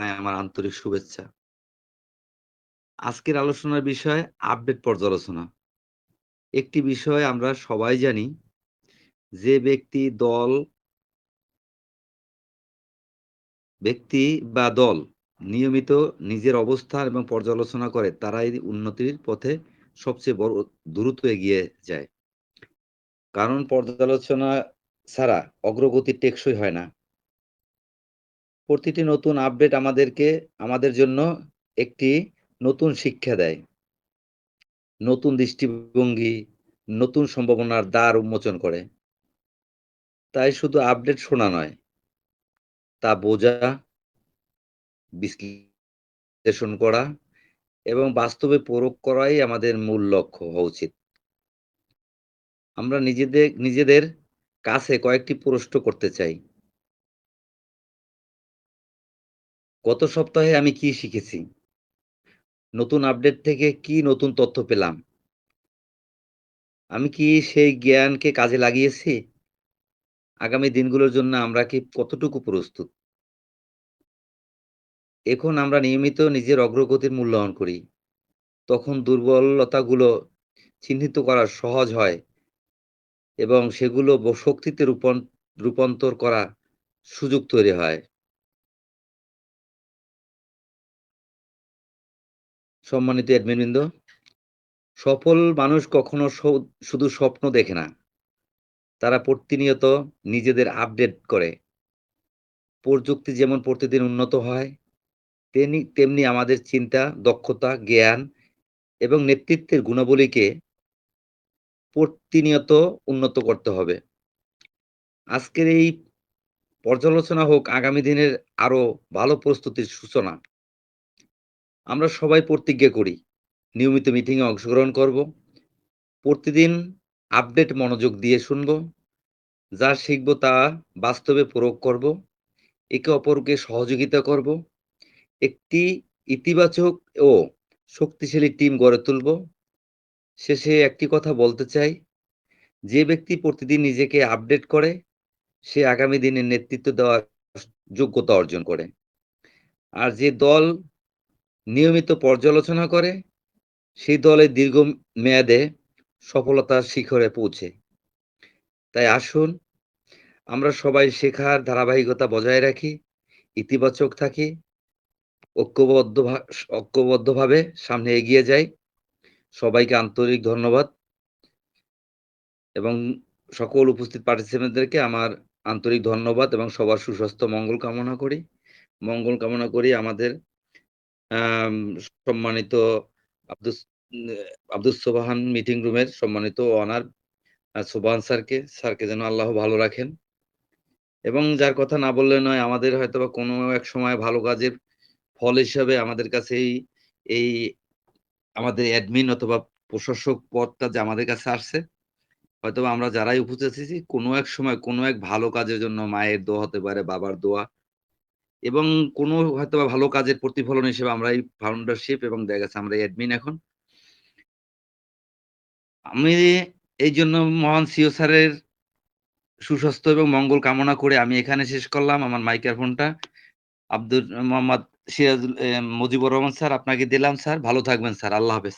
আমার আন্তরিক শুভেচ্ছা। আজকের আলোচনার বিষয় আপডেট পর্যালোচনা। একটি বিষয় আমরা সবাই জানি, যে ব্যক্তি বা দল নিয়মিত নিজের অবস্থান এবং পর্যালোচনা করে তারাই উন্নতির পথে সবচেয়ে বড় দ্রুত এগিয়ে যায়। কারণ পর্যালোচনা ছাড়া অগ্রগতি টেকসই হয় না। প্রতিটি নতুন আপডেট আমাদের জন্য একটি নতুন শিক্ষা দেয়। নতুন দৃষ্টিভঙ্গি, নতুন সম্ভাবনার দ্বার উন্মোচন করে। তাই শুধু আপডেট শোনা নয়, তা বোঝা, বিশ্লেষণ করা এবং বাস্তবে প্রয়োগ করাই আমাদের মূল লক্ষ্য হওয়া উচিত। আমরা নিজেদের কাছে কয়েকটি প্রশ্ন করতে চাই। গত সপ্তাহে আমি কি শিখেছি? নতুন আপডেট থেকে কি নতুন তথ্য পেলাম? আমি কি সেই জ্ঞানকে কাজে লাগিয়েছি? আগামী দিনগুলোর জন্য আমরা কি কতটুকু প্রস্তুত? এখন আমরা নিয়মিত নিজের অগ্রগতির মূল্যায়ন করি। তখন দুর্বলতাগুলো চিহ্নিত করা সহজ হয় এবং সেগুলো শক্তিতে রূপান্তর করা সুযোগ তৈরি হয়। সম্মানিত অ্যাডমিনবৃন্দ, সফল মানুষ কখনো শুধু স্বপ্ন দেখে না, তারা প্রতিনিয়ত নিজেদের আপডেট করে। প্রযুক্তি যেমন প্রতিদিন উন্নত হয়, তেমনি আমাদের চিন্তা, দক্ষতা, জ্ঞান এবং নেতৃত্বের গুণাবলীকে প্রতিনিয়ত উন্নত করতে হবে। আজকের এই পর্যালোচনা হোক আগামী দিনের আরো ভালো প্রস্তুতির সূচনা। আমরা সবাই প্রতিজ্ঞা করি, নিয়মিত মিটিংয়ে অংশগ্রহণ করব, প্রতিদিন আপডেট মনোযোগ দিয়ে শুনব, যা শিখব তা বাস্তবে প্রয়োগ করব, একে অপরকে সহযোগিতা করব, একটি ইতিবাচক ও শক্তিশালী টিম গড়ে তুলব। শেষে একটি কথা বলতে চাই, যে ব্যক্তি প্রতিদিন নিজেকে আপডেট করে, সে আগামী দিনে নেতৃত্ব দেওয়ার যোগ্যতা অর্জন করে। আর যে দল নিয়মিত পর্যালোচনা করে, সেই দলের দীর্ঘমেয়াদে সফলতার শিখরে পৌঁছে। তাই আসুন আমরা সবাই শেখার ধারাবাহিকতা বজায় রাখি, ইতিবাচক থাকি, ঐক্যবদ্ধভা ঐক্যবদ্ধভাবে সামনে এগিয়ে যাই। সবাইকে আন্তরিক ধন্যবাদ এবং সকল উপস্থিত পার্টিসিপেন্টদেরকে আমার আন্তরিক ধন্যবাদ এবং সবার সুস্বাস্থ্য মঙ্গল কামনা করি। মঙ্গল কামনা করি আমাদের আম সম্মানিত আব্দুস আব্দুস সোবহান মিটিং রুমের সম্মানিত ওনার সোবহান স্যারকে যেন আল্লাহ ভালো রাখেন এবং যার কথা না বললে নয়, আমাদের হয়তোবা কোনো এক সময় ভালো কাজের ফল হিসাবে আমাদের কাছে এই আমাদের অ্যাডমিন অথবা প্রশাসক পদটা যে আমাদের কাছে আসছে, হয়তোবা আমরা যারাই উপস্থিত আছি কোনো এক সময় কোনো এক ভালো কাজের জন্য মায়ের দোয়া হতে পারে, বাবার দোয়া এবং কোনো হয়তোবা ভালো কাজের প্রতিফলন হিসেবে আমরা এই ফাউন্ডারশিপ এবং দেখা গেছে আমরা অ্যাডমিন এখন। আমি এইজন্য মহান সিও স্যারের সুস্বাস্থ্য এবং মঙ্গল কামনা করে আমি এখানে শেষ করলাম আমার মাইক্রোফোনটা। আব্দুল মোহাম্মদ সিরাজুল মুজিবুর রহমান স্যার আপনাকে দিলাম স্যার। ভালো থাকবেন স্যার। আল্লাহ হাফেজ।